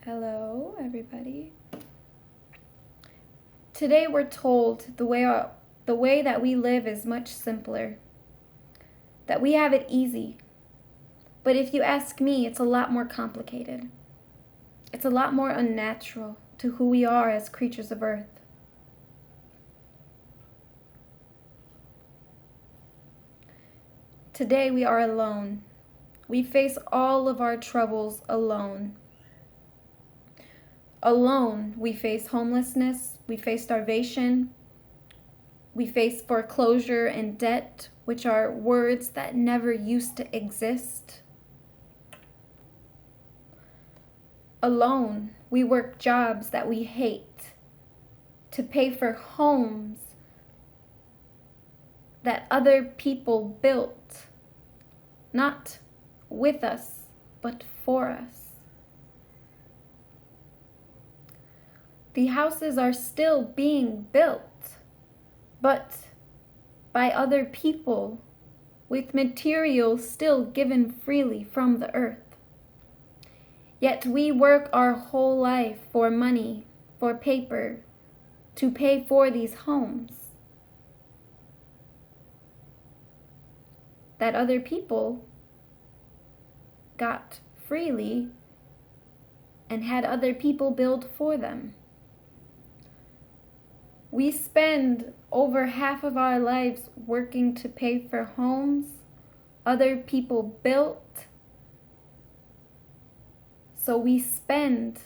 Hello, everybody. Today we're told the way that we live is much simpler, that we have it easy. But if you ask me, it's a lot more complicated. It's a lot more unnatural to who we are as creatures of earth. Today we are alone. We face all of our troubles alone. Alone, we face homelessness, we face starvation, we face foreclosure and debt, which are words that never used to exist. Alone, we work jobs that we hate to pay for homes that other people built, not with us, but for us. The houses are still being built, but by other people, with materials still given freely from the earth. Yet we work our whole life for money, for paper, to pay for these homes that other people got freely and had other people build for them. We spend over half of our lives working to pay for homes other people built. So we spend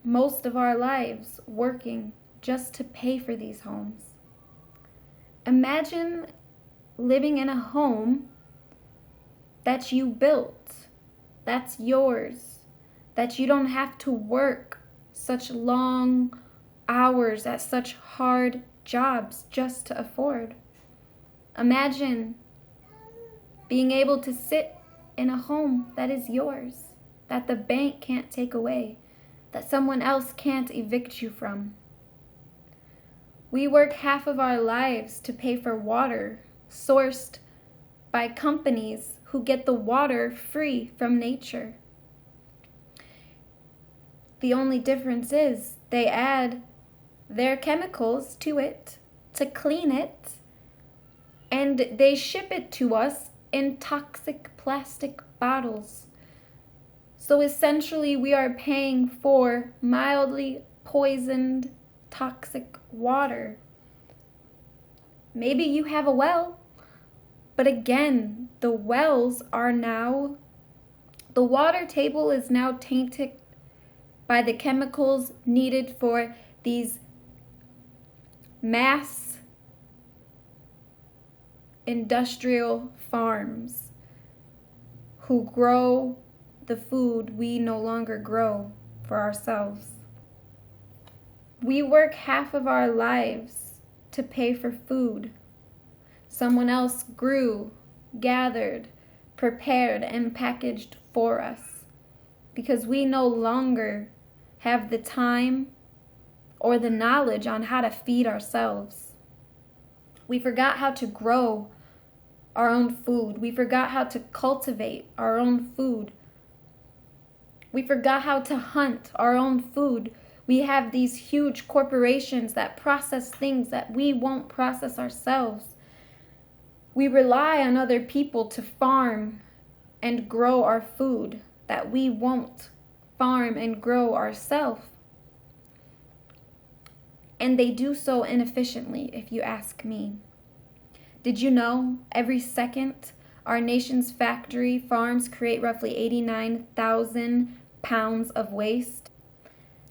most of our lives working just to pay for these homes. Imagine living in a home that you built, that's yours, that you don't have to work such long hours at such hard jobs just to afford. Imagine being able to sit in a home that is yours, that the bank can't take away, that someone else can't evict you from. We work half of our lives to pay for water sourced by companies who get the water free from nature. The only difference is they add their chemicals to it to clean it, and they ship it to us in toxic plastic bottles. So essentially, we are paying for mildly poisoned, toxic water. Maybe you have a well, but again, the wells are now, the water table is now tainted by the chemicals needed for these mass industrial farms who grow the food we no longer grow for ourselves. We work half of our lives to pay for food someone else grew, gathered, prepared, and packaged for us, because we no longer have the time or the knowledge on how to feed ourselves. We forgot how to grow our own food. We forgot how to cultivate our own food. We forgot how to hunt our own food. We have these huge corporations that process things that we won't process ourselves. We rely on other people to farm and grow our food that we won't farm and grow ourselves. And they do so inefficiently, if you ask me. Did you know every second our nation's factory farms create roughly 89,000 pounds of waste?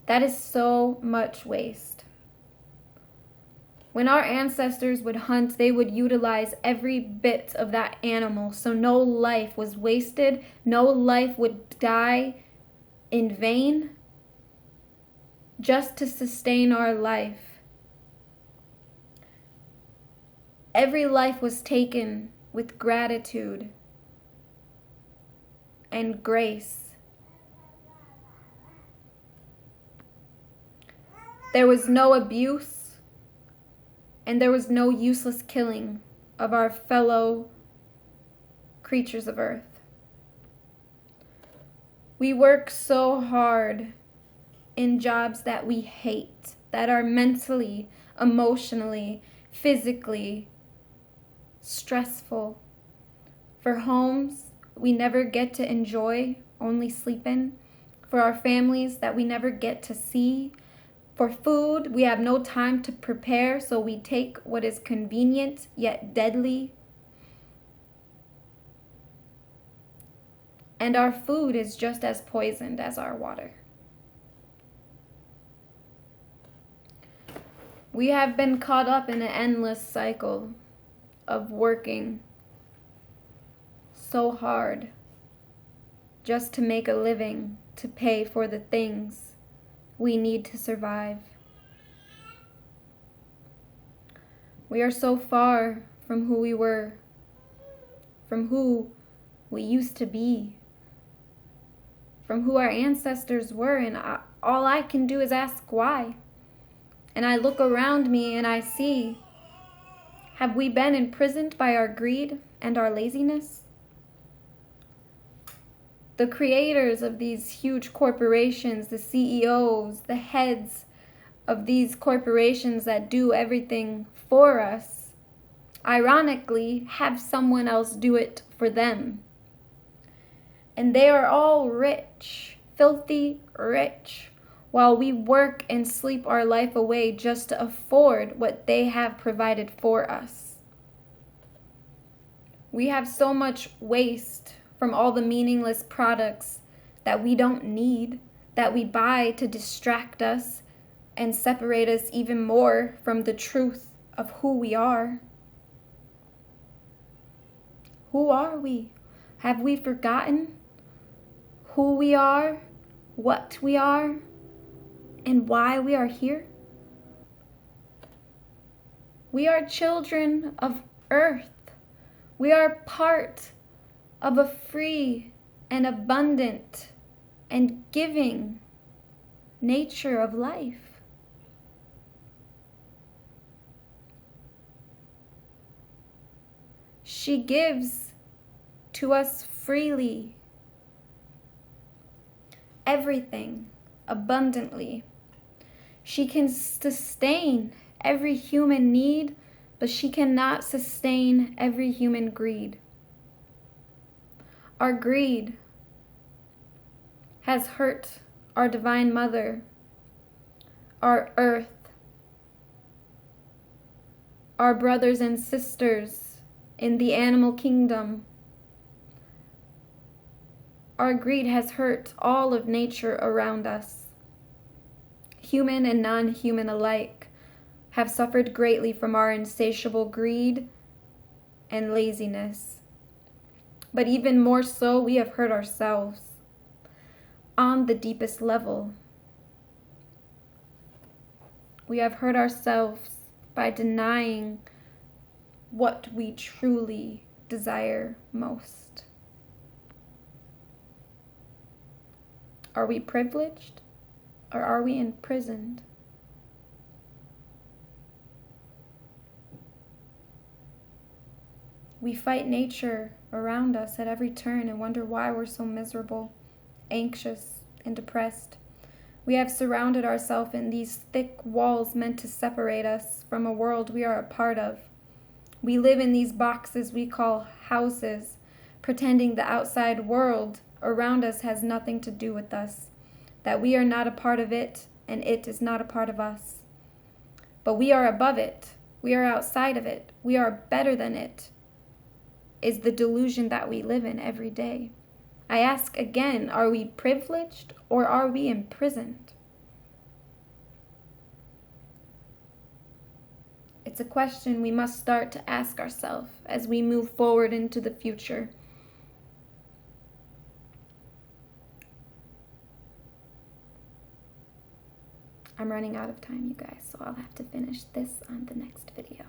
That is so much waste. When our ancestors would hunt, they would utilize every bit of that animal, so no life was wasted, no life would die in vain, just to sustain our life. Every life was taken with gratitude and grace. There was no abuse, and there was no useless killing of our fellow creatures of earth. We work so hard in jobs that we hate, that are mentally, emotionally, physically stressful. For homes we never get to enjoy, only sleep in. For our families that we never get to see. For food we have no time to prepare, so we take what is convenient yet deadly. And our food is just as poisoned as our water. We have been caught up in an endless cycle of working so hard just to make a living, to pay for the things we need to survive. We are so far from who we were, from who we used to be, from who our ancestors were, and all I can do is ask why. And I look around me and I see, have we been imprisoned by our greed and our laziness? The creators of these huge corporations, the CEOs, the heads of these corporations that do everything for us, ironically, have someone else do it for them. And they are all rich, filthy rich, while we work and sleep our life away just to afford what they have provided for us. We have so much waste from all the meaningless products that we don't need, that we buy to distract us and separate us even more from the truth of who we are. Who are we? Have we forgotten who we are, what we are, and why we are here? We are children of earth. We are part of a free and abundant and giving nature of life. She gives to us freely, everything abundantly. She can sustain every human need, but she cannot sustain every human greed. Our greed has hurt our Divine Mother, our earth, our brothers and sisters in the animal kingdom. Our greed has hurt all of nature around us. Human and non-human alike have suffered greatly from our insatiable greed and laziness. But even more so, we have hurt ourselves on the deepest level. We have hurt ourselves by denying what we truly desire most. Are we privileged or are we imprisoned? We fight nature around us at every turn and wonder why we're so miserable, anxious, and depressed. We have surrounded ourselves in these thick walls meant to separate us from a world we are a part of. We live in these boxes we call houses, pretending the outside world around us has nothing to do with us, that we are not a part of it and it is not a part of us. But we are above it. We are outside of it. We are better than it, is the delusion that we live in every day. I ask again, are we privileged or are we imprisoned? It's a question we must start to ask ourselves as we move forward into the future. I'm running out of time, you guys, so I'll have to finish this on the next video.